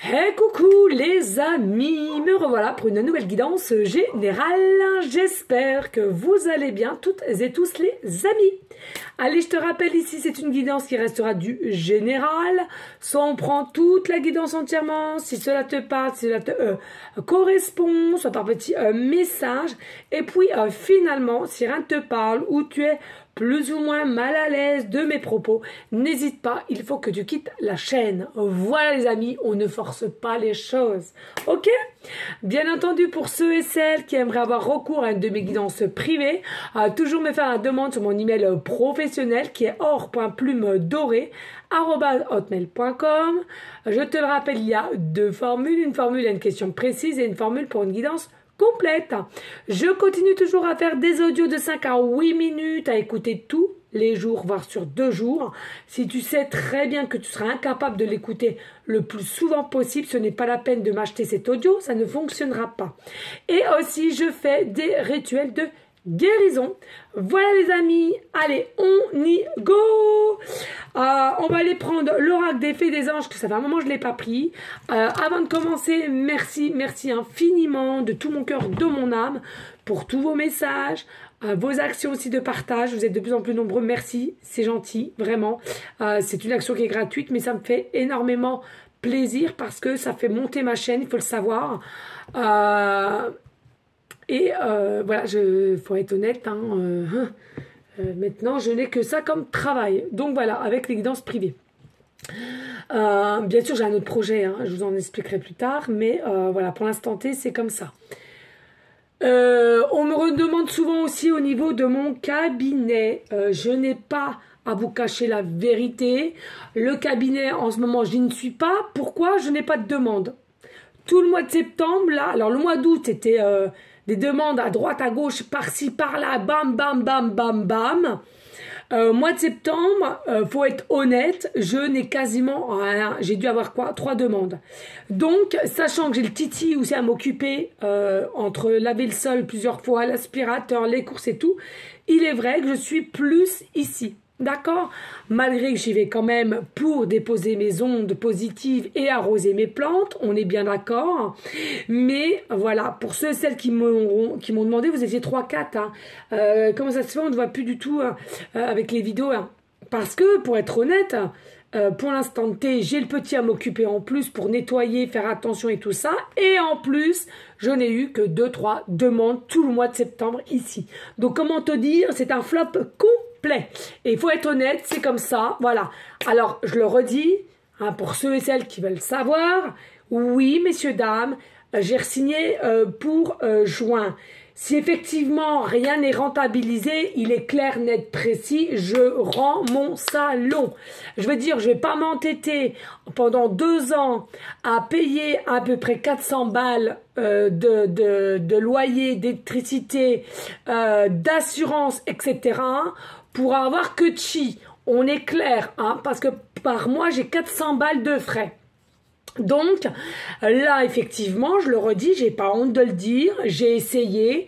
Hey coucou les amis, me revoilà pour une nouvelle guidance générale. J'espère que vous allez bien toutes et tous les amis. Allez, je te rappelle ici, c'est une guidance qui restera du général. Soit on prend toute la guidance entièrement, si cela te parle, si cela te correspond, soit par petit message. Et puis finalement, si rien ne te parle ou tu es plus ou moins mal à l'aise de mes propos, n'hésite pas, il faut que tu quittes la chaîne. Voilà les amis, on ne force pas les choses. Ok? Bien entendu, pour ceux et celles qui aimeraient avoir recours à une de mes guidances privées, toujours me faire la demande sur mon email professionnel qui est or.plume-doré@hotmail.com. Je te le rappelle, il y a deux formules, une formule à une question précise et une formule pour une guidance complète. Je continue toujours à faire des audios de 5 à 8 minutes à écouter tous les jours, voire sur 2 jours. Si tu sais très bien que tu seras incapable de l'écouter le plus souvent possible, ce n'est pas la peine de m'acheter cet audio, ça ne fonctionnera pas. Et aussi, je fais des rituels de guérison. Voilà les amis, allez, on y go. On va aller prendre l'oracle des fées des anges, que ça fait un moment que je ne l'ai pas pris. Avant de commencer, merci infiniment de tout mon cœur, de mon âme, pour tous vos messages, vos actions aussi de partage. Vous êtes de plus en plus nombreux, merci, c'est gentil, vraiment. C'est une action qui est gratuite, mais ça me fait énormément plaisir parce que ça fait monter ma chaîne, il faut le savoir. Voilà, faut être honnête, maintenant je n'ai que ça comme travail. Donc voilà, avec les guidances privées. Bien sûr, j'ai un autre projet, je vous en expliquerai plus tard, mais voilà, pour l'instant T, c'est comme ça. On me redemande souvent aussi au niveau de mon cabinet. Je n'ai pas à vous cacher la vérité. Le cabinet, en ce moment, je n'y suis pas. Pourquoi? Je n'ai pas de demande. Tout le mois de septembre, là, alors le mois d'août, c'était des demandes à droite, à gauche, par-ci, par-là, bam, bam, bam, bam, bam. Mois de septembre, faut être honnête, je n'ai quasiment rien. J'ai dû avoir quoi? 3 demandes. Donc, sachant que j'ai le titi aussi à m'occuper entre laver le sol plusieurs fois, l'aspirateur, les courses et tout, il est vrai que je suis plus ici. D'accord? Malgré que j'y vais quand même pour déposer mes ondes positives et arroser mes plantes, on est bien d'accord. Mais voilà, pour ceux et celles qui m'ont demandé, vous étiez 3-4. Comment ça se fait? On ne voit plus du tout avec les vidéos. Parce que, pour être honnête, pour l'instant T, j'ai le petit à m'occuper en plus pour nettoyer, faire attention et tout ça. Et en plus, je n'ai eu que 2-3 demandes tout le mois de septembre ici. Donc, comment te dire, c'est un flop complet. Et il faut être honnête, c'est comme ça, voilà. Alors, je le redis, pour ceux et celles qui veulent savoir, oui, messieurs, dames, j'ai re-signé pour juin. Si effectivement rien n'est rentabilisé, il est clair, net, précis, je rends mon salon. Je veux dire, je vais pas m'entêter pendant 2 ans à payer à peu près 400 balles de loyer, d'électricité, d'assurance, etc. pour avoir que chi. On est clair, parce que par mois, j'ai 400 balles de frais. Donc, là, effectivement, je le redis, j'ai pas honte de le dire, j'ai essayé.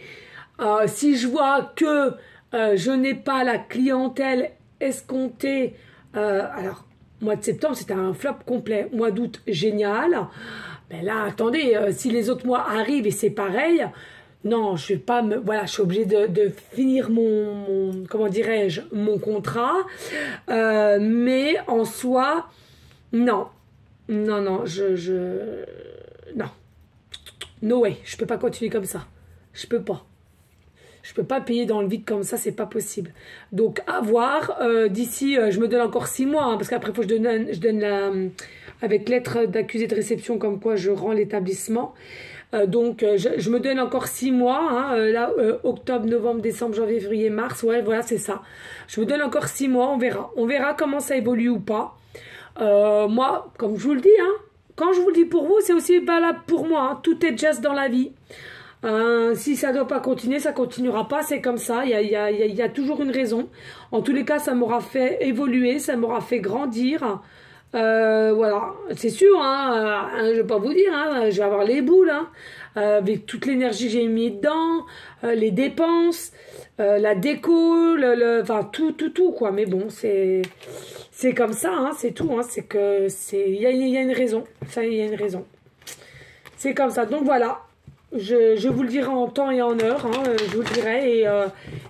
Si je vois que je n'ai pas la clientèle escomptée, alors, mois de septembre, c'était un flop complet. Mois d'août, génial. Mais là, attendez, si les autres mois arrivent et c'est pareil, non, je vais pas me... Voilà, je suis obligée de finir mon comment dirais-je, mon contrat. Mais en soi, non. Non, non, non. No way, je peux pas continuer comme ça. Je peux pas. Je peux pas payer dans le vide comme ça, c'est pas possible. Donc, à voir. D'ici, je me donne encore 6 mois, parce qu'après, il faut que je donne la... avec lettre d'accusé de réception, comme quoi je rends l'établissement. Donc, je me donne encore 6 mois. Là, octobre, novembre, décembre, janvier, février, mars. Ouais, voilà, c'est ça. Je me donne encore 6 mois, on verra. On verra comment ça évolue ou pas. Moi, comme je vous le dis, quand je vous le dis pour vous, c'est aussi valable pour moi. Tout est just dans la vie. Si ça ne doit pas continuer, ça continuera pas. C'est comme ça. Il y a toujours une raison. En tous les cas, ça m'aura fait évoluer, ça m'aura fait grandir. Voilà, c'est sûr, je vais pas vous dire, je vais avoir les boules, avec toute l'énergie que j'ai mis dedans, les dépenses, la déco, enfin tout, quoi. Mais bon, c'est comme ça, c'est tout, c'est que il y a une raison, ça, il y a une raison. C'est comme ça, donc voilà. Je vous le dirai en temps et en heure, je vous le dirai,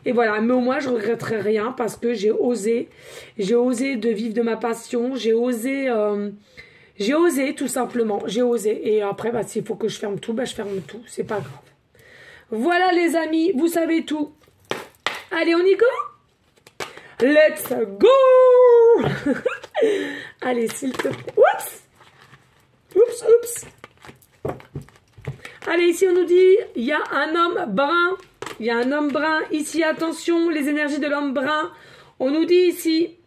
et voilà. Mais au moins, je regretterai rien parce que j'ai osé de vivre de ma passion, j'ai osé tout simplement, j'ai osé. Et après, bah, s'il faut que je ferme tout, bah, je ferme tout, c'est pas grave. Voilà les amis, vous savez tout. Allez, on y go? Let's go! Allez, s'il te plaît. Oups. Allez, ici on nous dit, il y a un homme brun. Il y a un homme brun. Ici, attention, les énergies de l'homme brun. On nous dit ici,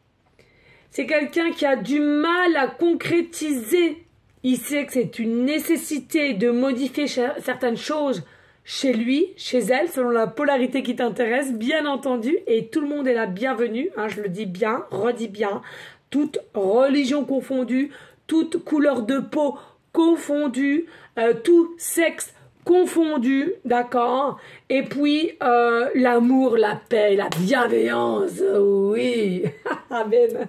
c'est quelqu'un qui a du mal à concrétiser. Il sait que c'est une nécessité de modifier certaines choses chez lui, chez elle, selon la polarité qui t'intéresse, bien entendu. Et tout le monde est la bienvenue, je le dis bien, redis bien. Toute religion confondue, toute couleur de peau confondue, tout sexe confondu, d'accord? Et puis, l'amour, la paix, la bienveillance, oui. Amen.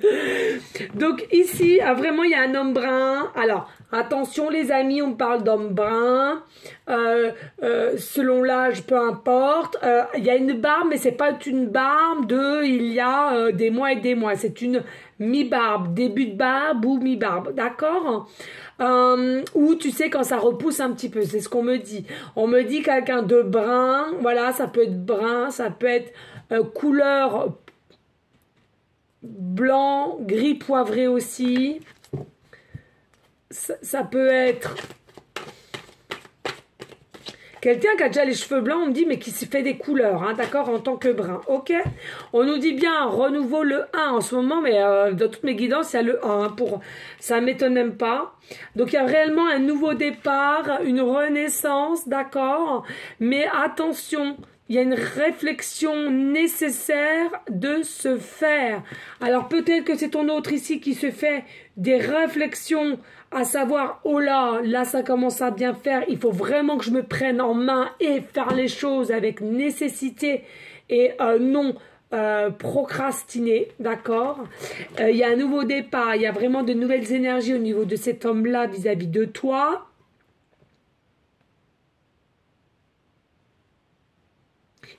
Donc ici, vraiment, il y a un homme brun. Alors, attention les amis, on parle d'homme brun. Selon l'âge, peu importe. Il y a une barbe, mais c'est pas une barbe de il y a des mois et des mois. C'est une mi-barbe, début de barbe ou mi-barbe, d'accord? Ou tu sais quand ça repousse un petit peu, c'est ce qu'on me dit. On me dit quelqu'un de brun, voilà, ça peut être brun, ça peut être couleur blanc, gris poivré aussi. Ça peut être quelqu'un qui a déjà les cheveux blancs, on me dit, mais qui se fait des couleurs, d'accord, en tant que brun, ok? On nous dit bien, renouveau le 1 en ce moment, mais dans toutes mes guidances, il y a le 1, ça m'étonne même pas. Donc, il y a réellement un nouveau départ, une renaissance, d'accord? Mais attention, il y a une réflexion nécessaire de se faire. Alors, peut-être que c'est ton autre ici qui se fait des réflexions à savoir, oh là ça commence à bien faire, il faut vraiment que je me prenne en main et faire les choses avec nécessité et non procrastiner, d'accord? Il y a un nouveau départ, il y a vraiment de nouvelles énergies au niveau de cet homme-là vis-à-vis de toi.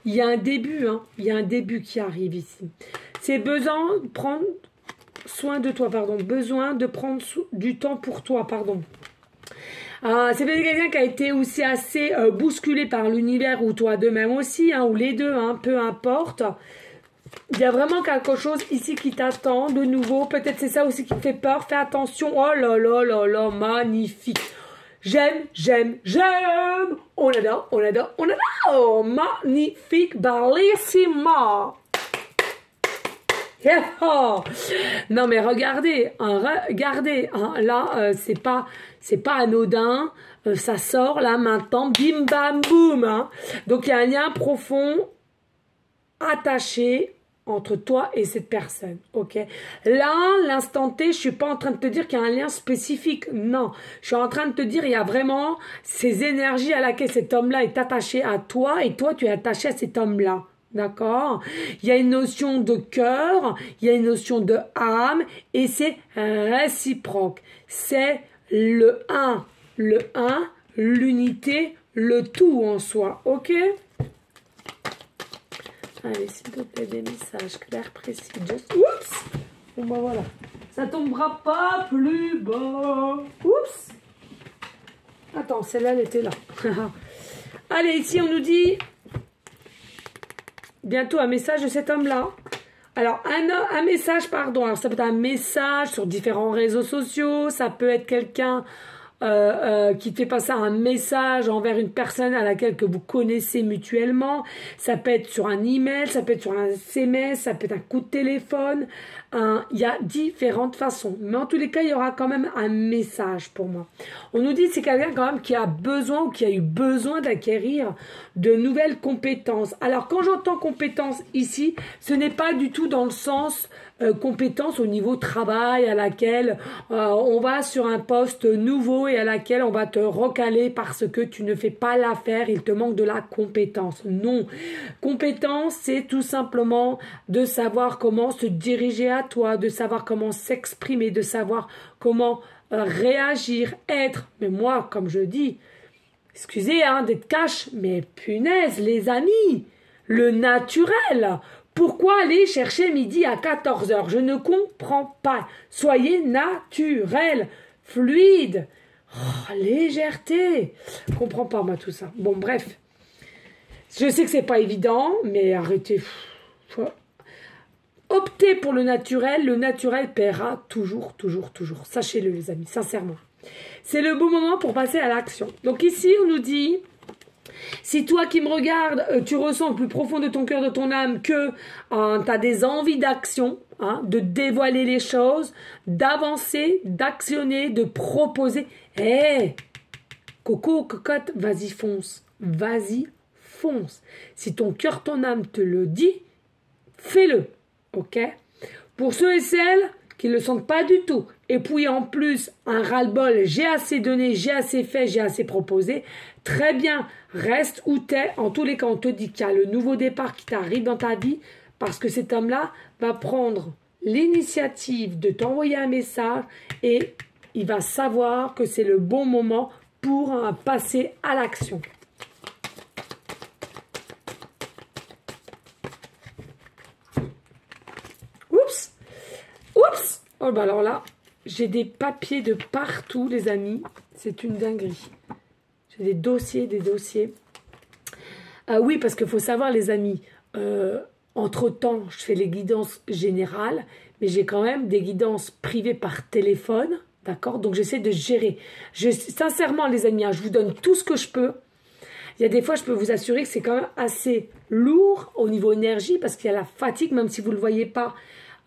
Il y a un début, il y a un début qui arrive ici. C'est besoin de prendre soin de toi, besoin de prendre du temps pour toi, c'est peut-être quelqu'un qui a été aussi assez bousculé par l'univers ou toi de même aussi, ou les deux, peu importe. Il y a vraiment quelque chose ici qui t'attend de nouveau. Peut-être c'est ça aussi qui te fait peur. Fais attention. Oh là, magnifique. J'aime. On adore. Oh, magnifique, bellissima. Yeah. Non mais regardez, là c'est pas anodin, ça sort là maintenant, bim bam boum, Donc il y a un lien profond attaché entre toi et cette personne, ok? Là, l'instant T, je suis pas en train de te dire qu'il y a un lien spécifique, non. Je suis en train de te dire, il y a vraiment ces énergies à laquelle cet homme-là est attaché à toi et toi tu es attaché à cet homme-là. D'accord? Il y a une notion de cœur, il y a une notion de âme et c'est réciproque. C'est le 1, l'unité, le tout en soi. Ok? Allez, s'il te plaît, des messages clairs, précis. Oups! Bon, bah voilà. Ça tombera pas plus bas. Oups! Attends, celle-là, elle était là. Allez, ici, on nous dit... Bientôt un message de cet homme-là. Alors, un message, pardon. Alors, ça peut être un message sur différents réseaux sociaux. Ça peut être quelqu'un qui te fait passer un message envers une personne à laquelle que vous connaissez mutuellement. Ça peut être sur un email, ça peut être sur un SMS, ça peut être un coup de téléphone. Il y a différentes façons. Mais en tous les cas, il y aura quand même un message pour moi. On nous dit que c'est quelqu'un quand même qui a besoin ou qui a eu besoin d'acquérir de nouvelles compétences. Alors, quand j'entends compétences ici, ce n'est pas du tout dans le sens compétence au niveau travail, à laquelle on va sur un poste nouveau et à laquelle on va te recaler parce que tu ne fais pas l'affaire, il te manque de la compétence. Non, compétence, c'est tout simplement de savoir comment se diriger à toi, de savoir comment s'exprimer, de savoir comment réagir, être. Mais moi, comme je dis, excusez d'être cash, mais punaise, les amis, le naturel. Pourquoi aller chercher midi à 14 h? Je ne comprends pas. Soyez naturel, fluide, légèreté. Je comprends pas moi tout ça. Bon, bref. Je sais que c'est pas évident, mais arrêtez. Optez pour le naturel paiera toujours, toujours, toujours. Sachez-le les amis, sincèrement. C'est le bon moment pour passer à l'action. Donc ici, on nous dit, si toi qui me regardes, tu ressens au plus profond de ton cœur, de ton âme, que tu as des envies d'action, de dévoiler les choses, d'avancer, d'actionner, de proposer, coco, cocotte, vas-y fonce, vas-y fonce. Si ton cœur, ton âme te le dit, fais-le. Ok? Pour ceux et celles qui ne le sentent pas du tout, et puis en plus un ras-le-bol, j'ai assez donné, j'ai assez fait, j'ai assez proposé, très bien, reste où t'es. En tous les cas, on te dit qu'il y a le nouveau départ qui t'arrive dans ta vie, parce que cet homme-là va prendre l'initiative de t'envoyer un message et il va savoir que c'est le bon moment pour passer à l'action. Oups. Oh bah alors là, j'ai des papiers de partout, les amis. C'est une dinguerie. J'ai des dossiers. Oui, parce qu'il faut savoir, les amis, entre-temps, je fais les guidances générales, mais j'ai quand même des guidances privées par téléphone, d'accord? Donc j'essaie de gérer. Sincèrement, les amis, je vous donne tout ce que je peux. Il y a des fois, je peux vous assurer que c'est quand même assez lourd au niveau énergie, parce qu'il y a la fatigue, même si vous ne le voyez pas.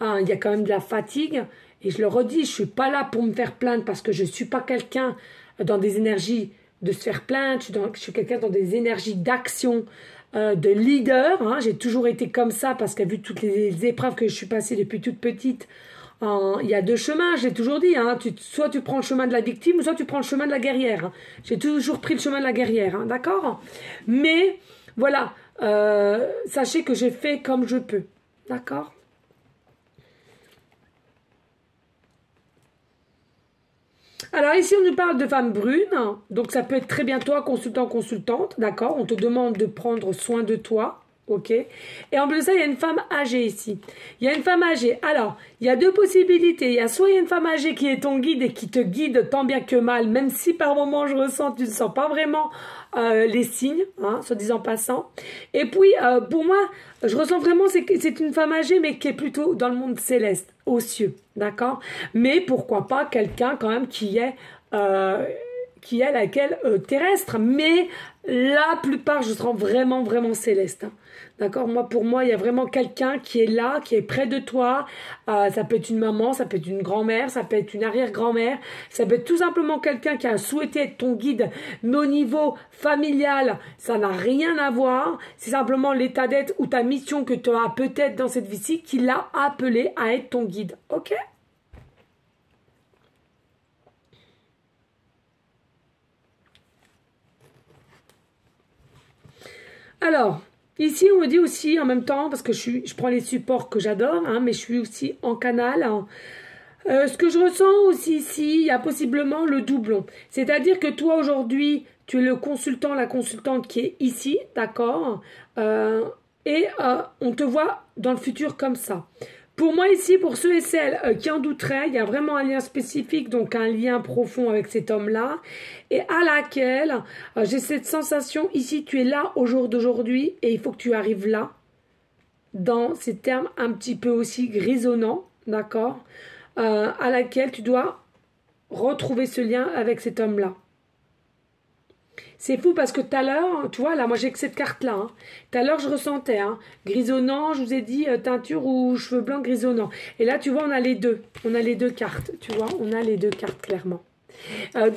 Il y a quand même de la fatigue et je le redis, je ne suis pas là pour me faire plaindre parce que je ne suis pas quelqu'un dans des énergies de se faire plaindre, je suis quelqu'un dans des énergies d'action, de leader, j'ai toujours été comme ça parce qu'à vu toutes les épreuves que je suis passée depuis toute petite, il y a deux chemins, j'ai toujours dit, soit tu prends le chemin de la victime ou soit tu prends le chemin de la guerrière. J'ai toujours pris le chemin de la guerrière, d'accord? Mais voilà, sachez que j'ai fait comme je peux, d'accord? Alors ici, on nous parle de femmes brunes, donc ça peut être très bien toi, consultant, consultante, d'accord? On te demande de prendre soin de toi, ok? Et en plus de ça, il y a une femme âgée ici. Il y a une femme âgée. Alors, il y a deux possibilités. Il y a soit une femme âgée qui est ton guide et qui te guide tant bien que mal, même si par moment je ressens, tu ne sens pas vraiment les signes, soit disant passant. Et puis, pour moi, je ressens vraiment que c'est une femme âgée, mais qui est plutôt dans le monde céleste, aux cieux, d'accord? Mais pourquoi pas quelqu'un quand même qui est laquelle terrestre, mais la plupart, je sens vraiment, vraiment céleste. D'accord? Pour moi, il y a vraiment quelqu'un qui est là, qui est près de toi. Ça peut être une maman, ça peut être une grand-mère, ça peut être une arrière-grand-mère. Ça peut être tout simplement quelqu'un qui a souhaité être ton guide. Mais au niveau familial, ça n'a rien à voir. C'est simplement l'état d'être ou ta mission que tu as peut-être dans cette vie-ci qui l'a appelé à être ton guide. Ok? Alors, ici, on me dit aussi en même temps, parce que je prends les supports que j'adore, mais je suis aussi en canal. Ce que je ressens aussi ici, il y a possiblement le doublon. C'est-à-dire que toi, aujourd'hui, tu es le consultant, la consultante qui est ici, d'accord? Et on te voit dans le futur comme ça. Pour moi ici, pour ceux et celles qui en douteraient, il y a vraiment un lien spécifique, donc un lien profond avec cet homme-là, et à laquelle j'ai cette sensation, ici tu es là au jour d'aujourd'hui, et il faut que tu arrives là, dans ces termes un petit peu aussi grisonnants, d'accord, à laquelle tu dois retrouver ce lien avec cet homme-là. C'est fou parce que tout à l'heure, tu vois, là, moi j'ai que cette carte-là. Tout à l'heure, je ressentais, grisonnant, je vous ai dit teinture ou cheveux blancs grisonnants. Et là, tu vois, on a les deux. On a les deux cartes, tu vois, on a les deux cartes, clairement.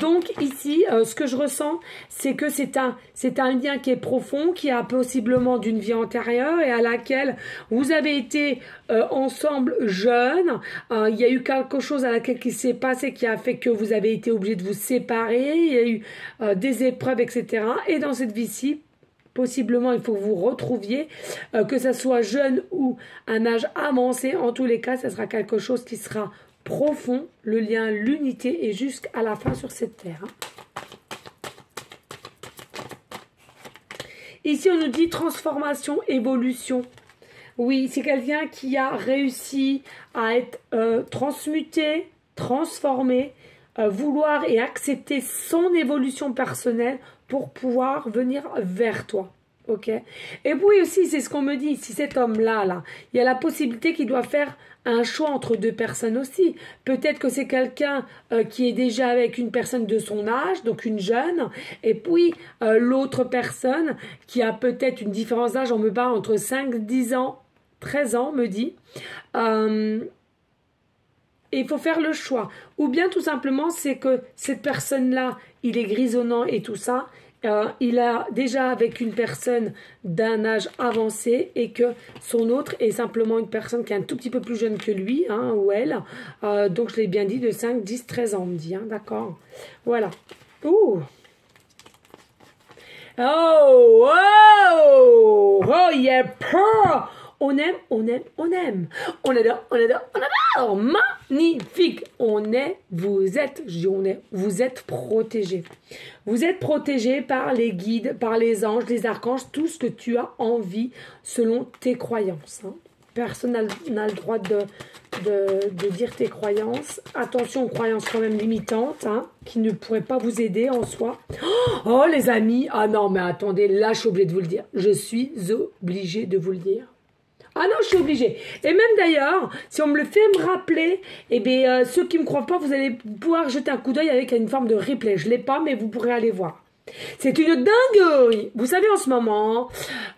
Donc ici, ce que je ressens, c'est que c'est un lien qui est profond, qui a possiblement d'une vie antérieure et à laquelle vous avez été ensemble jeunes. Il y a eu quelque chose à laquelle qui s'est passé qui a fait que vous avez été obligés de vous séparer. Il y a eu des épreuves, etc. Et dans cette vie-ci, possiblement, il faut que vous retrouviez, que ce soit jeune ou un âge avancé. En tous les cas, ce sera quelque chose qui sera profond, le lien, l'unité et jusqu'à la fin sur cette terre. Ici, on nous dit transformation, évolution. Oui, c'est quelqu'un qui a réussi à être transmuté, transformé, vouloir et accepter son évolution personnelle pour pouvoir venir vers toi. Ok. Et puis aussi, c'est ce qu'on me dit, si cet homme-là, il y a la possibilité qu'il doit faire un choix entre deux personnes aussi. Peut-être que c'est quelqu'un qui est déjà avec une personne de son âge, donc une jeune, et puis l'autre personne qui a peut-être une différence d'âge, on me parle entre 5, 10 ans, 13 ans, me dit. Et il faut faire le choix. Ou bien tout simplement, c'est que cette personne-là, il est grisonnant et tout ça, il a déjà avec une personne d'un âge avancé et que son autre est simplement une personne qui est un tout petit peu plus jeune que lui, hein, ou elle. Donc je l'ai bien dit, de 5, 10, 13 ans, on me dit, hein, d'accord. Voilà. Ouh. Oh, oh, oh, yeah, peur. On aime, on aime, on aime. On adore, on adore, on adore. Magnifique. On est, vous êtes, je dis on est, vous êtes protégés. Vous êtes protégés par les guides, par les anges, les archanges, tout ce que tu as envie selon tes croyances. Hein. Personne n'a le droit de dire tes croyances. Attention aux croyances quand même limitantes, hein, qui ne pourraient pas vous aider en soi. Oh les amis, ah non mais attendez, là je suis obligée de vous le dire. Je suis obligée de vous le dire. Ah non, je suis obligée. Et même d'ailleurs, si on me le fait me rappeler, eh bien, ceux qui ne me croient pas, vous allez pouvoir jeter un coup d'œil avec une forme de replay. Je ne l'ai pas, mais vous pourrez aller voir. C'est une dinguerie. Vous savez, en ce moment,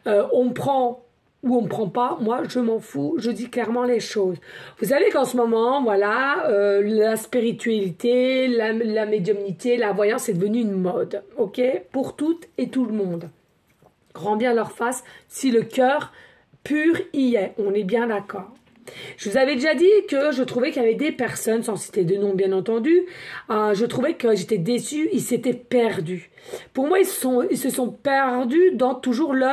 on me prend ou on me prend pas. Moi, je m'en fous. Je dis clairement les choses. Vous savez qu'en ce moment, voilà, la spiritualité, la médiumnité, la voyance est devenue une mode. Ok, pour toutes et tout le monde. Grand bien leur face si le cœur pur y est, on est bien d'accord. Je vous avais déjà dit que je trouvais qu'il y avait des personnes, sans citer de nom bien entendu, je trouvais que j'étais déçue, ils s'étaient perdus. Pour moi, ils se sont perdus dans toujours le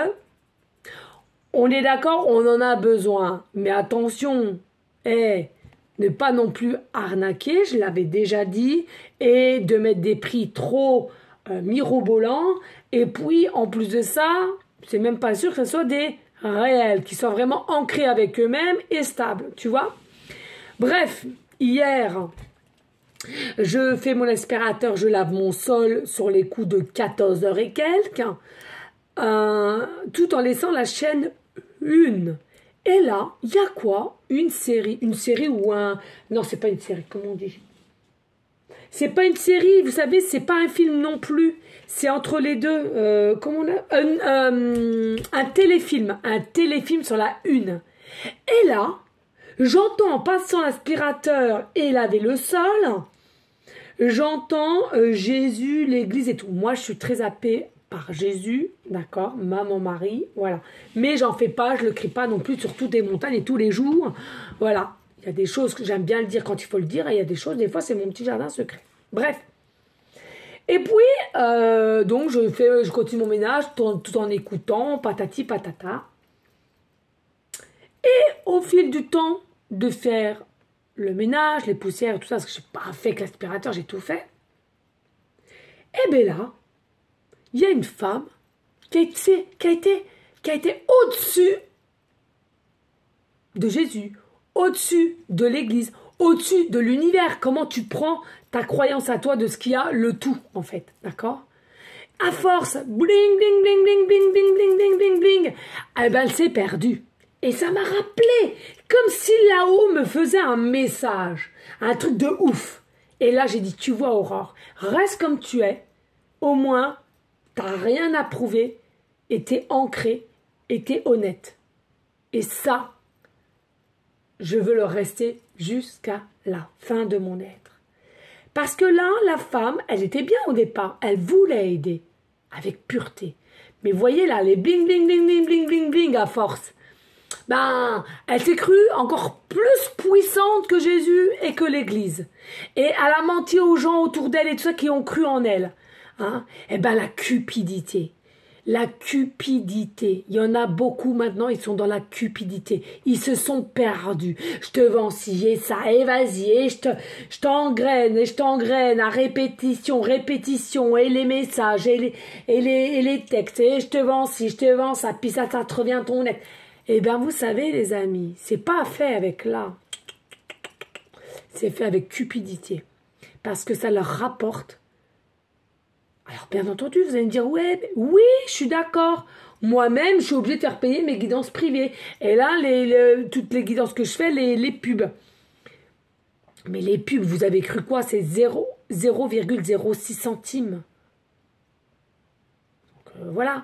« on est d'accord, on en a besoin ». Mais attention, ne pas non plus arnaquer, je l'avais déjà dit, et de mettre des prix trop mirobolants. Et puis, en plus de ça, c'est même pas sûr que ce soit des réels, qui soient vraiment ancrés avec eux-mêmes et stables, tu vois. Bref, hier, je fais mon aspirateur, je lave mon sol sur les coups de 14h et quelques, tout en laissant la chaîne 1. Et là, il y a quoi? Une série ou un... Non, c'est pas une série, comment on dit? C'est pas une série, vous savez, c'est pas un film non plus. C'est entre les deux, comment on a un téléfilm sur la 1. Et là, j'entends en passant l'aspirateur et laver le sol, j'entends Jésus, l'église et tout. Moi, je suis très happée par Jésus, d'accord, maman, Marie, voilà. Mais j'en fais pas, je le crie pas non plus sur toutes les montagnes et tous les jours, voilà. Il y a des choses que j'aime bien le dire quand il faut le dire, et il y a des choses, des fois, c'est mon petit jardin secret. Bref. Et puis, donc, je continue mon ménage tout en écoutant, patati patata. Et au fil du temps de faire le ménage, les poussières et tout ça, parce que je n'ai pas fait que l'aspirateur, j'ai tout fait. Et bien là, il y a une femme qui a été au-dessus de Jésus, au-dessus de l'Église, au-dessus de l'univers. Comment tu prends ta croyance à toi de ce qu'il y a, le tout, en fait, d'accord? À force, bling, bling, bling, bling, bling, bling, bling, bling, bling, bling, eh ben, elle s'est perdue. Et ça m'a rappelé, comme si là-haut me faisait un message, un truc de ouf. Et là, j'ai dit, tu vois, Aurore, reste comme tu es, au moins, t'as rien à prouver, et t'es ancré, et t'es honnête. Et ça, je veux le rester jusqu'à la fin de mon être. Parce que là, la femme, elle était bien au départ. Elle voulait aider. Avec pureté. Mais voyez là, les bling, bling, bling, bling, bling, bling, bling à force. Ben, elle s'est crue encore plus puissante que Jésus et que l'Église. Et elle a menti aux gens autour d'elle et tout ça qui ont cru en elle. Hein? Eh ben, la cupidité. La cupidité. Il y en a beaucoup maintenant, ils sont dans la cupidité. Ils se sont perdus. Je te vends ci et ça, et vas-y, et je t'engraine à répétition, et les messages, et les textes, et je te vends ci, je te vends ça, puis ça te revient ton nez. Eh bien, vous savez, les amis, c'est pas fait avec là. C'est fait avec cupidité. Parce que ça leur rapporte. Alors, bien entendu, vous allez me dire, ouais, oui, je suis d'accord. Moi-même, je suis obligée de faire payer mes guidances privées. Et là, toutes les guidances que je fais, les pubs. Mais les pubs, vous avez cru quoi? C'est 0,06 centimes. Donc, voilà.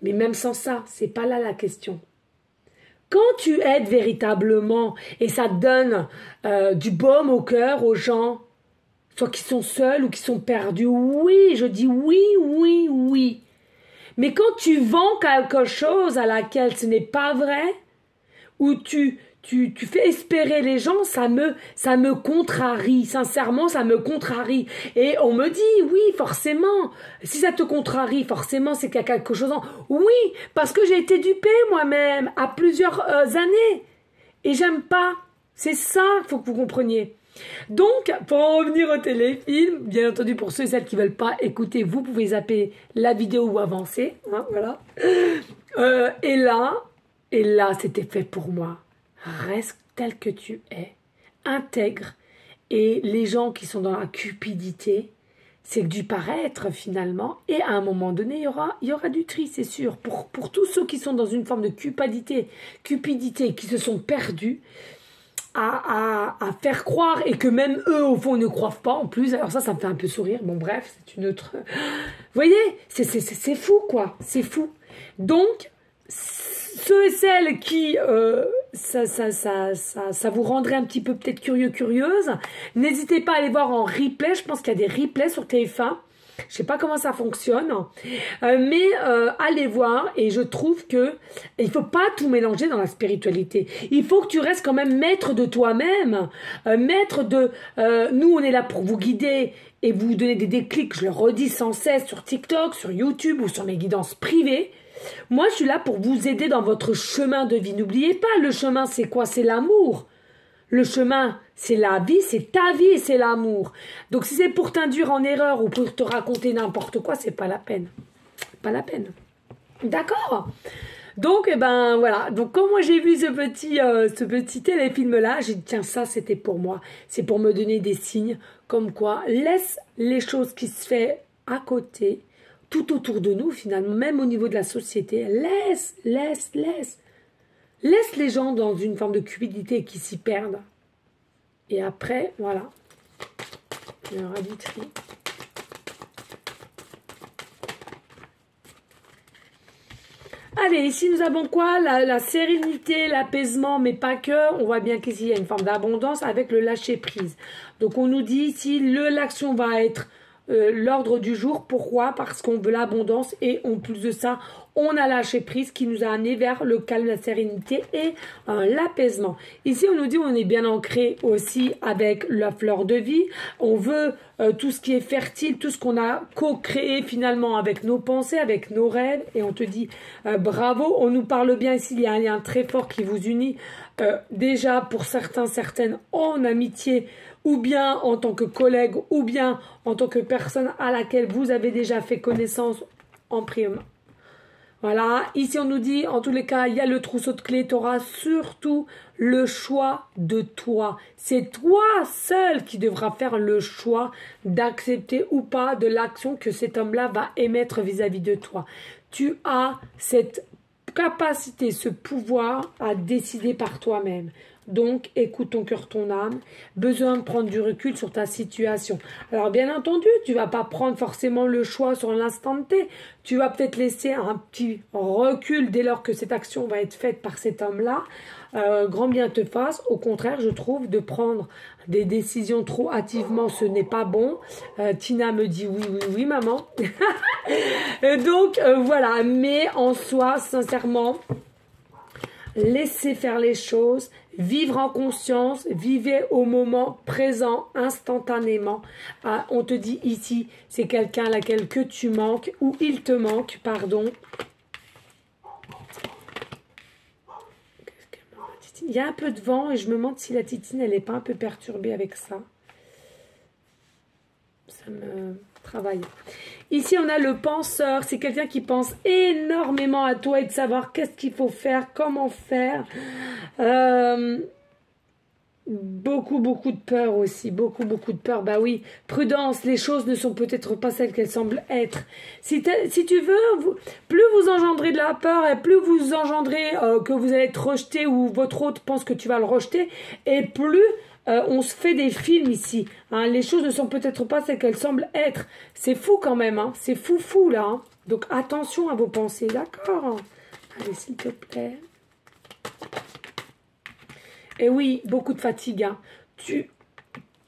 Mais même sans ça, c'est pas là la question. Quand tu aides véritablement et ça te donne du baume au cœur aux gens, soit qui sont seuls ou qui sont perdus, oui, je dis oui, oui, oui. Mais quand tu vends quelque chose à laquelle ce n'est pas vrai, ou tu fais espérer les gens, ça me contrarie. Sincèrement, ça me contrarie. Et on me dit, oui, forcément. Si ça te contrarie, forcément, c'est qu'il y a quelque chose en... Oui, parce que j'ai été dupée moi-même à plusieurs années. Et j'aime pas. C'est ça qu'il faut que vous compreniez. Donc, pour en revenir au téléfilm, bien entendu, pour ceux et celles qui ne veulent pas écouter, vous pouvez zapper la vidéo ou avancer. Hein, voilà. Et là, c'était fait pour moi. Reste tel que tu es, intègre. Et les gens qui sont dans la cupidité, c'est que du paraître finalement. Et à un moment donné, il y aura du tri, c'est sûr. Pour tous ceux qui sont dans une forme de cupidité, qui se sont perdus, à faire croire et que même eux au fond ne croient pas en plus. Alors ça me fait un peu sourire. Bon bref, c'est une autre... Vous voyez, c'est fou quoi, c'est fou. Donc ceux et celles qui ça vous rendrait un petit peu peut-être curieuse, n'hésitez pas à aller voir en replay. Je pense qu'il y a des replays sur TF1. Je sais pas comment ça fonctionne, mais allez voir. Et je trouve que il faut pas tout mélanger dans la spiritualité. Il faut que tu restes quand même maître de toi-même, maître de... nous, on est là pour vous guider et vous donner des déclics. Je le redis sans cesse sur TikTok, sur YouTube ou sur mes guidances privées. Moi, je suis là pour vous aider dans votre chemin de vie. N'oubliez pas, le chemin, c'est quoi? C'est l'amour. Le chemin, c'est la vie, c'est ta vie et c'est l'amour. Donc, si c'est pour t'induire en erreur ou pour te raconter n'importe quoi, c'est pas la peine. Pas la peine. D'accord? Donc, eh ben, voilà. Donc, quand moi j'ai vu ce petit téléfilm-là, j'ai dit, tiens, ça, c'était pour moi. C'est pour me donner des signes comme quoi, laisse les choses qui se font à côté, tout autour de nous, finalement, même au niveau de la société. Laisse. Laisse les gens dans une forme de cupidité qui s'y perdent. Et après, voilà. Il y aura du tri. Allez, ici nous avons quoi? La sérénité, l'apaisement, mais pas que. On voit bien qu'ici il y a une forme d'abondance avec le lâcher-prise. Donc on nous dit ici, l'action va être l'ordre du jour. Pourquoi? Parce qu'on veut l'abondance et en plus de ça, on a lâché prise qui nous a amené vers le calme, la sérénité et l'apaisement. Ici, on nous dit on est bien ancré aussi avec la fleur de vie. On veut tout ce qui est fertile, tout ce qu'on a co-créé finalement avec nos pensées, avec nos rêves. Et on te dit bravo. On nous parle bien ici, il y a un lien très fort qui vous unit. Déjà pour certains, certaines en amitié, ou bien en tant que collègue, ou bien en tant que personne à laquelle vous avez déjà fait connaissance en prime. Voilà, ici on nous dit, en tous les cas, il y a le trousseau de clés, tu auras surtout le choix de toi. C'est toi seul qui devras faire le choix d'accepter ou pas de l'action que cet homme-là va émettre vis-à-vis de toi. Tu as cette capacité, ce pouvoir à décider par toi-même. Donc, écoute ton cœur, ton âme. Besoin de prendre du recul sur ta situation. Alors, bien entendu, tu vas pas prendre forcément le choix sur l'instant T. Tu vas peut-être laisser un petit recul dès lors que cette action va être faite par cet homme-là. Grand bien te fasse. Au contraire, je trouve de prendre des décisions trop hâtivement, ce n'est pas bon. Tina me dit oui, oui, oui, maman. Donc, voilà. Mais en soi, sincèrement, laissez faire les choses, vivre en conscience, vivez au moment présent, instantanément. On te dit ici, c'est quelqu'un à laquelle que tu manques, ou il te manque, pardon. Il y a un peu de vent et je me demande si la titine, elle n'est pas un peu perturbée avec ça. Ça me travaille. Ici, on a le penseur. C'est quelqu'un qui pense énormément à toi et de savoir qu'est-ce qu'il faut faire, comment faire. Beaucoup de peur aussi. Beaucoup de peur. Bah oui, prudence. Les choses ne sont peut-être pas celles qu'elles semblent être. Si tu veux, plus vous engendrez de la peur et plus vous engendrez que vous allez être rejeté ou votre hôte pense que tu vas le rejeter, et plus on se fait des films ici. Hein. Les choses ne sont peut-être pas celles qu'elles semblent être. C'est fou quand même. Hein. C'est fou là. Hein. Donc attention à vos pensées. D'accord? Allez, s'il te plaît. Et oui, beaucoup de fatigue. Hein.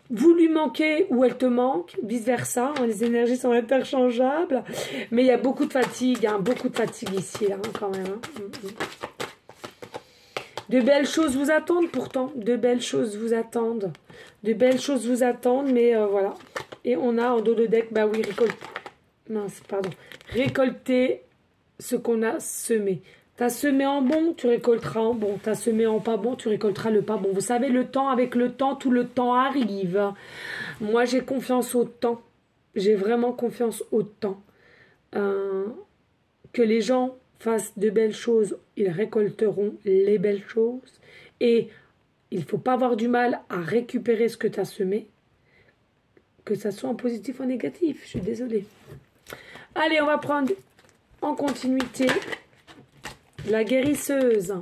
Vous lui manquez ou elle te manque, vice-versa. Hein, les énergies sont interchangeables. Mais il y a beaucoup de fatigue. Hein, beaucoup de fatigue ici, là, quand même. Hein. De belles choses vous attendent pourtant. De belles choses vous attendent. De belles choses vous attendent. Mais voilà. Et on a en dos de deck, bah oui, récolter ce qu'on a semé. Tu as semé en bon, tu récolteras en bon. Tu as semé en pas bon, tu récolteras le pas bon. Vous savez, le temps, avec le temps, tout le temps arrive. Moi, j'ai confiance au temps. J'ai vraiment confiance au temps. Que les gens fassent de belles choses, ils récolteront les belles choses. Et il ne faut pas avoir du mal à récupérer ce que tu as semé. Que ça soit en positif ou en négatif. Je suis désolée. Allez, on va prendre en continuité... la guérisseuse.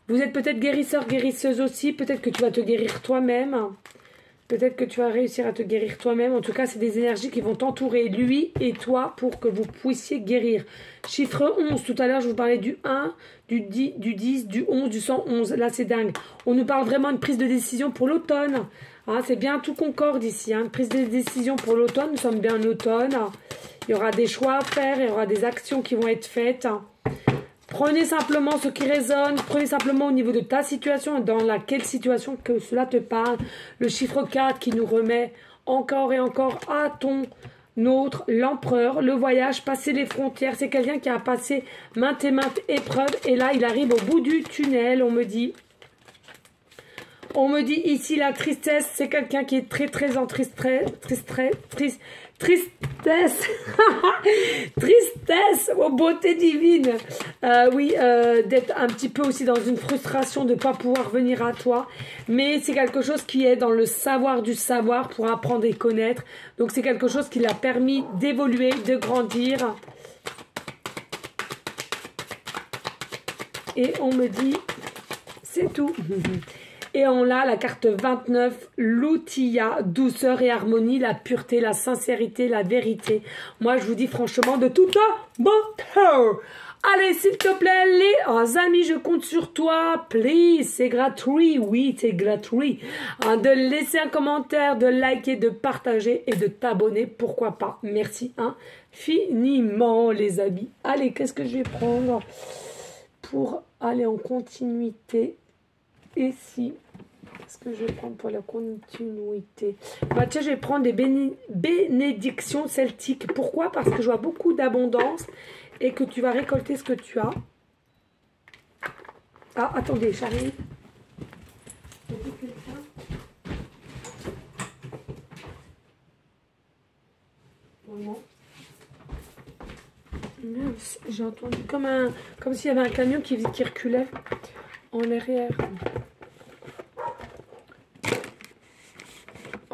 Vous êtes peut-être guérisseur, guérisseuse aussi. Peut-être que tu vas te guérir toi-même. Peut-être que tu vas réussir à te guérir toi-même. En tout cas, c'est des énergies qui vont t'entourer, lui et toi, pour que vous puissiez guérir. Chiffre 11. Tout à l'heure, je vous parlais du 1, du 10, du 11, du 111. Là, c'est dingue. On nous parle vraiment de prise de décision pour l'automne. Hein, c'est bien tout concorde ici. Hein. Prise de décision pour l'automne. Nous sommes bien en automne. Il y aura des choix à faire. Il y aura des actions qui vont être faites. Prenez simplement ce qui résonne, prenez simplement au niveau de ta situation, dans laquelle situation que cela te parle. Le chiffre 4 qui nous remet encore et encore à ton autre, l'empereur, le voyage, passer les frontières. C'est quelqu'un qui a passé maintes et maintes épreuves et là il arrive au bout du tunnel, on me dit. On me dit ici la tristesse, c'est quelqu'un qui est très en tristesse. Tristesse, oh, beauté divine. Oui, d'être un petit peu aussi dans une frustration de ne pas pouvoir venir à toi. Mais c'est quelque chose qui est dans le savoir du savoir pour apprendre et connaître. Donc c'est quelque chose qui l'a permis d'évoluer, de grandir. Et on me dit, c'est tout. Et on a la carte 29, l'outilla, douceur et harmonie, la pureté, la sincérité, la vérité. Moi, je vous dis franchement de toute beauté. Allez, s'il te plaît, les amis, je compte sur toi. Please, c'est gratuit. Oui, c'est gratuit. De laisser un commentaire, de liker, de partager et de t'abonner. Pourquoi pas. Merci infiniment, les amis. Allez, qu'est-ce que je vais prendre pour aller en continuité? Et si, qu'est-ce que je vais prendre pour la continuité? Bah tiens, je vais prendre des bénédictions celtiques. Pourquoi? Parce que je vois beaucoup d'abondance et que tu vas récolter ce que tu as. Ah, attendez, j'arrive. J'ai entendu comme s'il y avait un camion qui reculait en arrière.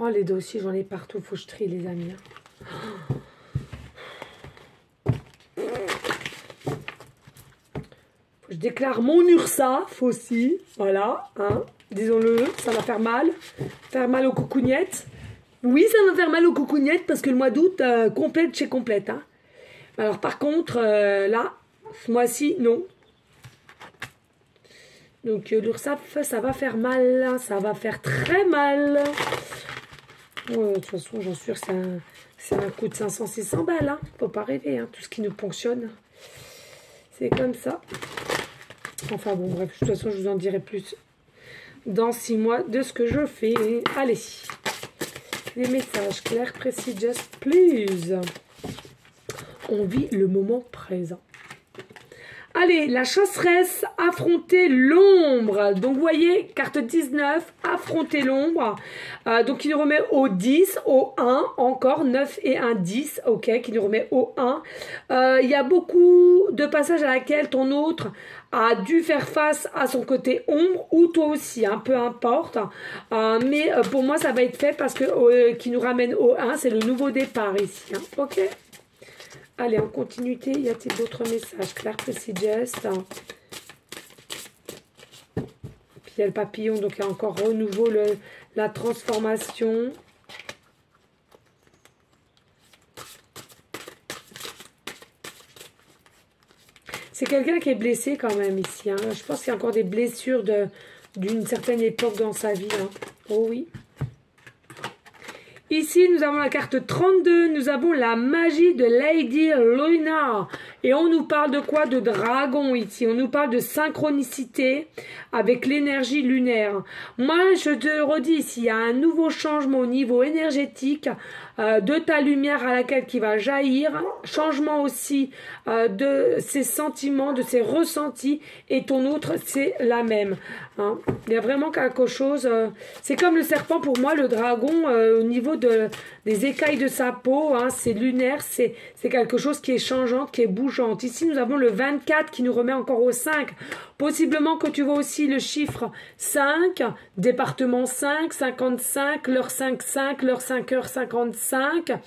Oh, les dossiers, j'en ai partout. Faut que je trie, les amis. Faut que je déclare mon URSAF aussi. Voilà. Hein, disons-le, ça va faire mal. Faire mal aux coucougnettes. Oui, ça va faire mal aux coucougnettes parce que le mois d'août, complète chez complète. Hein. Alors, par contre, là, ce mois-ci, non. Donc l'URSSAF, ça va faire mal, hein, ça va faire très mal. Ouais, de toute façon, j'en suis sûre que c'est un coût de 500-600 balles. Hein. Faut pas rêver, hein, tout ce qui nous ponctionne. C'est comme ça. Enfin bon, bref, de toute façon, je vous en dirai plus dans 6 mois de ce que je fais. Allez, les messages clairs, précis, just please. On vit le moment présent. Allez, la chasseresse, affronter l'ombre. Donc, vous voyez, carte 19, affronter l'ombre. Donc, il nous remet au 10, au 1, encore 9 et 1, 10. Ok, qui nous remet au 1. Il y a beaucoup de passages à laquelle ton autre a dû faire face à son côté ombre, ou toi aussi, hein, peu importe. Mais pour moi, ça va être fait parce que qui nous ramène au 1, c'est le nouveau départ ici. Hein, ok. Allez, en continuité, y a-t-il d'autres messages? Clair, précis, geste. Puis il y a le papillon, donc il y a encore renouveau la transformation. C'est quelqu'un qui est blessé quand même ici. Hein. Je pense qu'il y a encore des blessures d'une certaine époque dans sa vie. Hein. Oh oui. Ici, nous avons la carte 32, nous avons la magie de Lady Luna. Et on nous parle de quoi? De dragon ici. On nous parle de synchronicité avec l'énergie lunaire. Moi, je te redis ici, il y a un nouveau changement au niveau énergétique de ta lumière à laquelle qui va jaillir. Changement aussi de ses sentiments, de ses ressentis. Et ton autre, c'est la même. Hein. Il y a vraiment quelque chose... c'est comme le serpent pour moi, le dragon, au niveau des écailles de sa peau, hein, c'est lunaire, c'est quelque chose qui est changeant, qui est bougeante. Ici, nous avons le 24 qui nous remet encore au 5. Possiblement que tu vois aussi le chiffre 5, département 5, 55, l'heure 5, l'heure 5h55.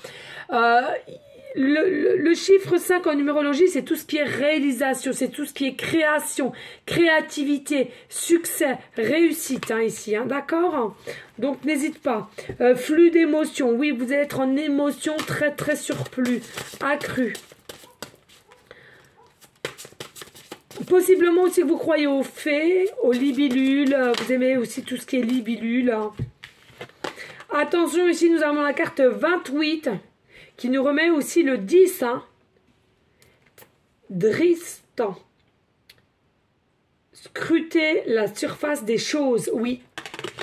Le chiffre 5 en numérologie, c'est tout ce qui est réalisation, c'est tout ce qui est création, créativité, succès, réussite, hein, ici, hein, d'accord? Donc, n'hésite pas. Flux d'émotions, oui, vous allez être en émotion très, très surplus, accru. Possiblement aussi, vous croyez aux fées, aux libellules, vous aimez aussi tout ce qui est libellule. Hein. Attention, ici, nous avons la carte 28, qui nous remet aussi le 10, hein. Dristan. Scruter la surface des choses. Oui,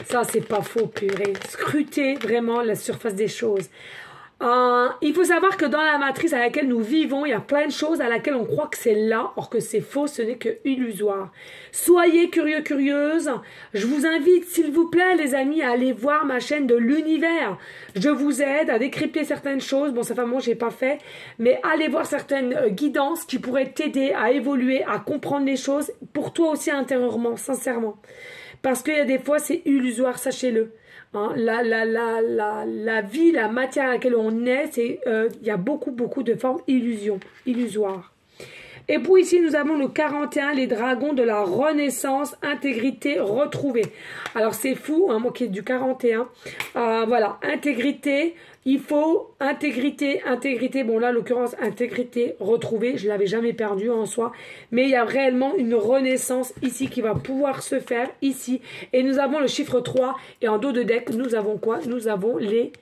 ça c'est pas faux, purée. Scruter vraiment la surface des choses. Il faut savoir que dans la matrice à laquelle nous vivons, il y a plein de choses à laquelle on croit que c'est là, or que c'est faux, ce n'est que illusoire. Soyez curieux, curieuses. Je vous invite, s'il vous plaît, les amis, à aller voir ma chaîne de l'univers. Je vous aide à décrypter certaines choses. Bon, ça fait un moment que je n'ai pas fait, mais allez voir certaines guidances qui pourraient t'aider à évoluer, à comprendre les choses, pour toi aussi intérieurement, sincèrement. Parce qu'il y a des fois, c'est illusoire, sachez-le. Hein, la vie, la matière à laquelle on est, il y a beaucoup de formes illusoires. Et puis ici, nous avons le 41, les dragons de la renaissance, intégrité retrouvée. Alors c'est fou, hein, moi qui est du 41. Voilà, intégrité, il faut intégrité. Bon là, en l'occurrence, intégrité retrouvée. Je ne l'avais jamais perdu en soi. Mais il y a réellement une renaissance ici qui va pouvoir se faire ici. Et nous avons le chiffre 3. Et en dos de deck, nous avons quoi? Nous avons les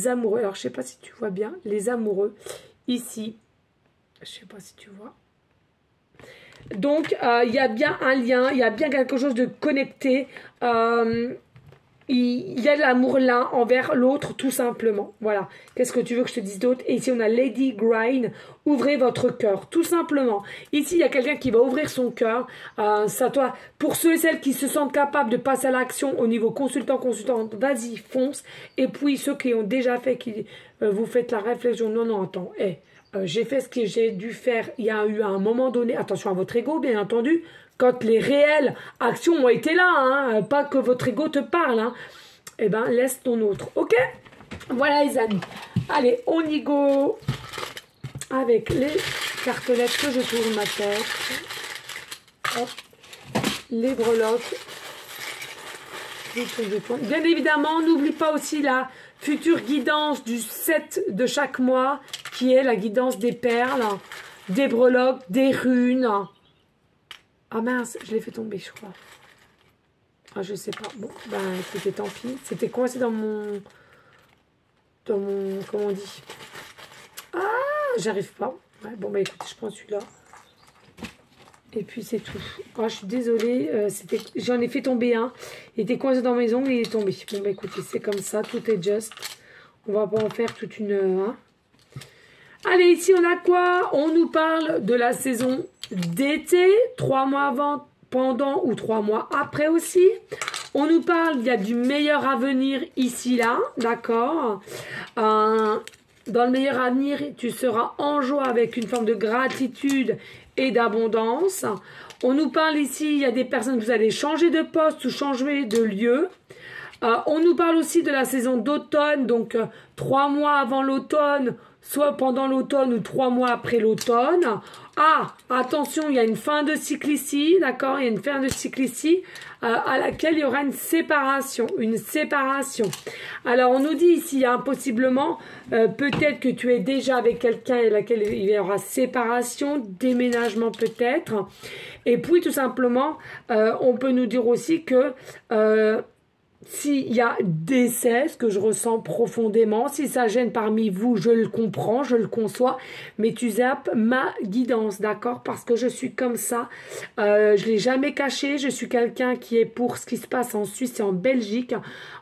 amoureux. Alors je ne sais pas si tu vois bien, les amoureux ici. Je ne sais pas si tu vois. Donc, il y a bien un lien, il y a bien quelque chose de connecté. Il y a de l'amour l'un envers l'autre, tout simplement. Voilà. Qu'est-ce que tu veux que je te dise d'autre? Et ici, on a Lady Grind. Ouvrez votre cœur, tout simplement. Ici, il y a quelqu'un qui va ouvrir son cœur. Ça, toi, pour ceux et celles qui se sentent capables de passer à l'action au niveau consultante, vas-y, fonce. Et puis, ceux qui ont déjà fait, qui vous faites la réflexion. Non, attends, j'ai fait ce que j'ai dû faire. Il y a eu à un moment donné, attention à votre ego, bien entendu, quand les réelles actions ont été là, hein, pas que votre ego te parle, hein, eh ben, laisse ton autre, ok? Voilà, les amis. Allez, on y go avec les cartelettes que je tourne ma tête. Hop. Les breloques. Bien évidemment, n'oublie pas aussi la future guidance du 7 de chaque mois, qui est la guidance des perles, des breloques, des runes. Ah mince, je l'ai fait tomber, je crois. Ah, je sais pas. Bon, ben, écoutez, tant pis. C'était coincé dans mon... Comment on dit? Ah, j'arrive pas. Ouais, bon, bah écoutez, je prends celui-là. Et puis, c'est tout. Ah, je suis désolée. J'en ai fait tomber un. Il était coincé dans mes ongles et il est tombé. Bon, bah écoutez, c'est comme ça. Tout est juste. On va pas en faire toute une... Hein. Allez, ici, on a quoi? On nous parle de la saison d'été. 3 mois avant, pendant ou 3 mois après aussi. On nous parle, il y a du meilleur avenir ici, là. D'accord. Dans le meilleur avenir, tu seras en joie avec une forme de gratitude et d'abondance. On nous parle ici, il y a des personnes, vous allez changer de poste ou changer de lieu. On nous parle aussi de la saison d'automne, donc 3 mois avant l'automne, soit pendant l'automne ou 3 mois après l'automne. Ah, attention, il y a une fin de cycle ici, d'accord? Il y a une fin de cycle ici à laquelle il y aura une séparation, Alors, on nous dit ici, possiblement, peut-être que tu es déjà avec quelqu'un et laquelle il y aura séparation, déménagement peut-être. Et puis, tout simplement, on peut nous dire aussi que... s'il y a décès, ce que je ressens profondément, si ça gêne parmi vous, je le comprends, je le conçois, mais tu zappes ma guidance, d'accord? Parce que je suis comme ça, je ne l'ai jamais caché, je suis quelqu'un qui est pour ce qui se passe en Suisse et en Belgique.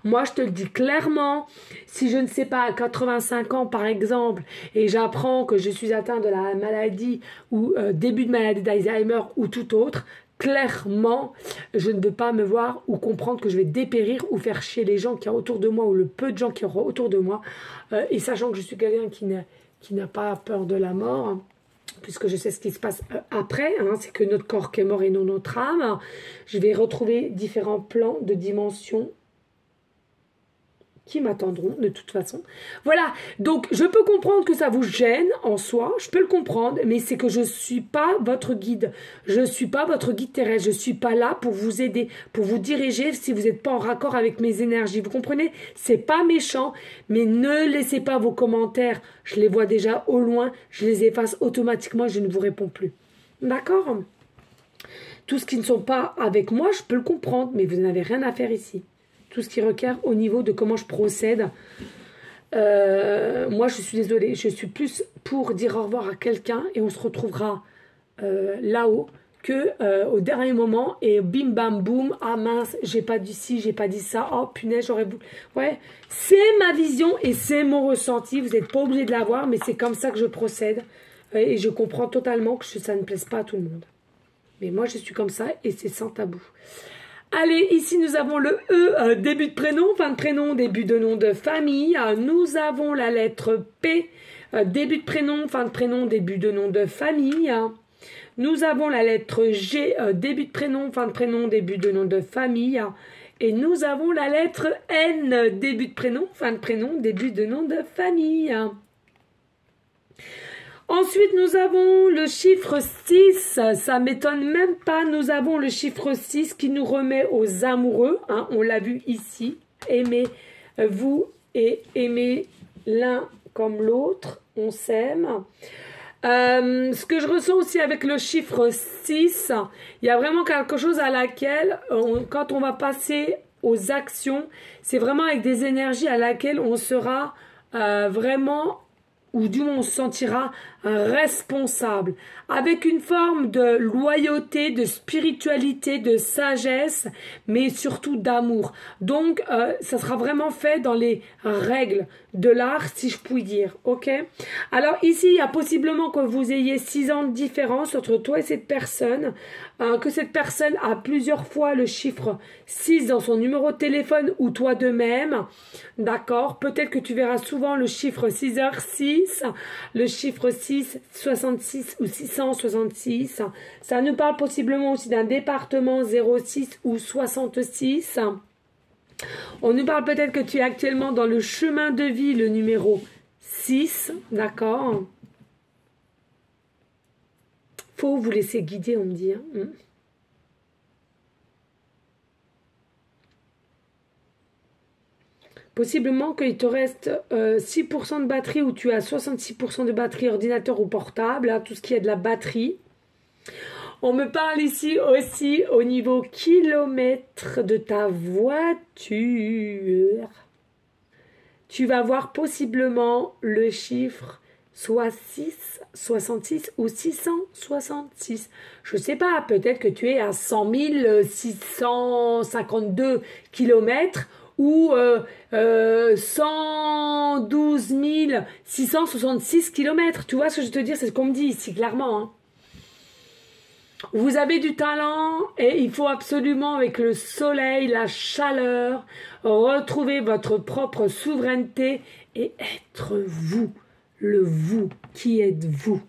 Moi, je te le dis clairement, si je ne sais pas, à 85 ans par exemple, et j'apprends que je suis atteint de la maladie ou début de maladie d'Alzheimer ou tout autre, clairement, je ne veux pas me voir ou comprendre que je vais dépérir ou faire chier les gens qui sont autour de moi ou le peu de gens qui auront autour de moi. Et sachant que je suis quelqu'un qui n'a pas peur de la mort, hein, puisque je sais ce qui se passe après, hein, c'est que notre corps qui est mort et non notre âme. Je vais retrouver différents plans de dimensions qui m'attendront de toute façon. Voilà, donc je peux comprendre que ça vous gêne en soi, je peux le comprendre, mais c'est que je ne suis pas votre guide. Je ne suis pas votre guide terrestre, je ne suis pas là pour vous aider, pour vous diriger si vous n'êtes pas en raccord avec mes énergies. Vous comprenez? C'est pas méchant, mais ne laissez pas vos commentaires. Je les vois déjà au loin, je les efface automatiquement, je ne vous réponds plus. D'accord? Tout ce qui ne sont pas avec moi, je peux le comprendre, mais vous n'avez rien à faire ici. Tout ce qui requiert au niveau de comment je procède. Moi, je suis désolée, je suis plus pour dire au revoir à quelqu'un et on se retrouvera là-haut que au dernier moment et bim bam boum, ah mince, j'ai pas dit ci, j'ai pas dit ça, oh punaise, j'aurais voulu... Ouais, c'est ma vision et c'est mon ressenti, vous n'êtes pas obligé de l'avoir, mais c'est comme ça que je procède et je comprends totalement que ça ne plaise pas à tout le monde. Mais moi, je suis comme ça et c'est sans tabou. Allez, ici nous avons le E, début de prénom, fin de prénom, début de nom de famille. Nous avons la lettre P, début de prénom, fin de prénom, début de nom de famille. Nous avons la lettre G, début de prénom, fin de prénom, début de nom de famille. Et nous avons la lettre N, début de prénom, fin de prénom, début de nom de famille. Ensuite, nous avons le chiffre 6, ça m'étonne même pas, nous avons le chiffre 6 qui nous remet aux amoureux, hein, on l'a vu ici, aimez-vous et aimez l'un comme l'autre, on s'aime. Ce que je ressens aussi avec le chiffre 6, il y a vraiment quelque chose à laquelle, quand on va passer aux actions, c'est vraiment avec des énergies à laquelle on sera vraiment... ou du moins on se sentira responsable, avec une forme de loyauté, de spiritualité, de sagesse, mais surtout d'amour. Donc, ça sera vraiment fait dans les règles de l'art, si je puis dire, ok? Alors ici, il y a possiblement que vous ayez 6 ans de différence entre toi et cette personne, que cette personne a plusieurs fois le chiffre 6 dans son numéro de téléphone ou toi de même, d'accord? Peut-être que tu verras souvent le chiffre 6h6, le chiffre 6, 66 ou 666. Ça nous parle possiblement aussi d'un département 06 ou 66. On nous parle peut-être que tu es actuellement dans le chemin de vie, le numéro 6, d'accord? Faut vous laisser guider, on me dit. Hein. Possiblement qu'il te reste 6% de batterie ou tu as 66% de batterie ordinateur ou portable, hein, tout ce qui est de la batterie. On me parle ici aussi au niveau kilomètres de ta voiture. Tu vas voir possiblement le chiffre soit 6, 66 ou 666. Je ne sais pas, peut-être que tu es à 100 652 kilomètres ou 112 666 kilomètres. Tu vois ce que je te dire, c'est ce qu'on me dit ici, clairement. Hein. Vous avez du talent et il faut absolument, avec le soleil, la chaleur, retrouver votre propre souveraineté et être vous, le vous. Qui êtes-vous?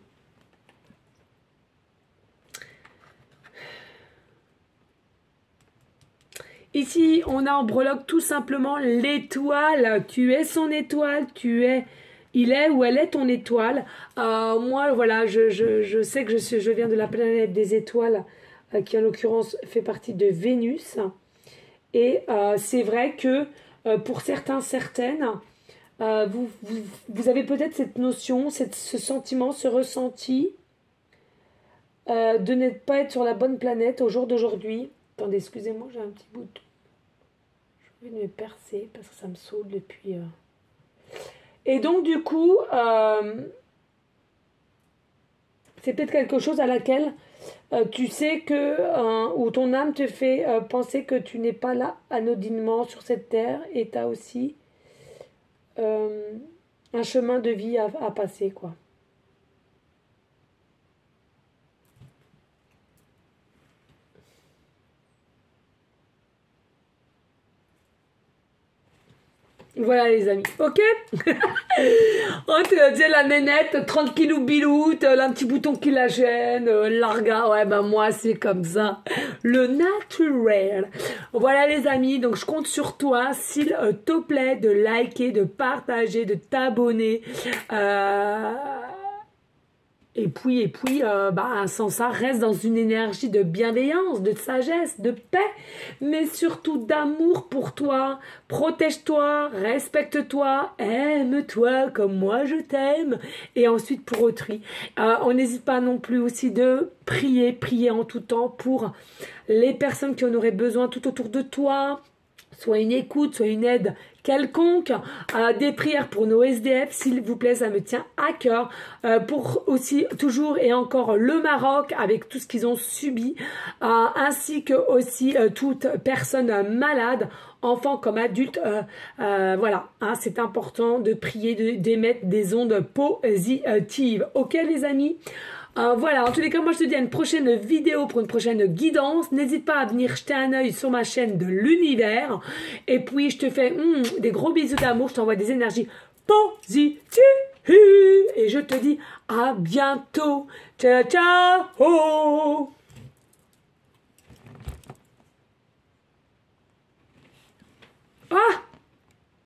Ici, on a en breloque tout simplement l'étoile. Tu es son étoile, il est ou elle est ton étoile. Moi, voilà, je sais que je viens de la planète des étoiles, qui en l'occurrence fait partie de Vénus. Et c'est vrai que pour certains, certaines, vous avez peut-être cette notion, ce sentiment, ce ressenti de ne pas être sur la bonne planète au jour d'aujourd'hui. Attendez, excusez-moi, j'ai un petit bouton. Je vais me percer parce que ça me saoule depuis... Et donc, du coup, c'est peut-être quelque chose à laquelle tu sais que, ou ton âme te fait penser que tu n'es pas là anodinement sur cette terre et tu as aussi un chemin de vie à passer, quoi. Voilà les amis, ok. On te dit la nénette, 30 kilos biloute, un petit bouton qui la gêne, larga, ouais bah moi c'est comme ça, le naturel. Voilà les amis, donc je compte sur toi, s'il te plaît, de liker, de partager, de t'abonner. Et puis, sans ça, reste dans une énergie de bienveillance, de sagesse, de paix, mais surtout d'amour pour toi. Protège-toi, respecte-toi, aime-toi comme moi je t'aime. Et ensuite pour autrui. On n'hésite pas non plus aussi de prier en tout temps pour les personnes qui en auraient besoin tout autour de toi. Soit une écoute, soit une aide quelconque, des prières pour nos SDF, s'il vous plaît, ça me tient à cœur, pour aussi toujours et encore le Maroc avec tout ce qu'ils ont subi, ainsi que aussi toute personne malade, enfant comme adulte, voilà, hein, c'est important de prier, d'émettre des ondes positives. Ok les amis? Voilà, en tous les cas, moi je te dis à une prochaine vidéo pour une prochaine guidance. N'hésite pas à venir jeter un œil sur ma chaîne de l'univers. Et puis je te fais des gros bisous d'amour, je t'envoie des énergies positives. Et je te dis à bientôt. Ciao, ciao. Ah!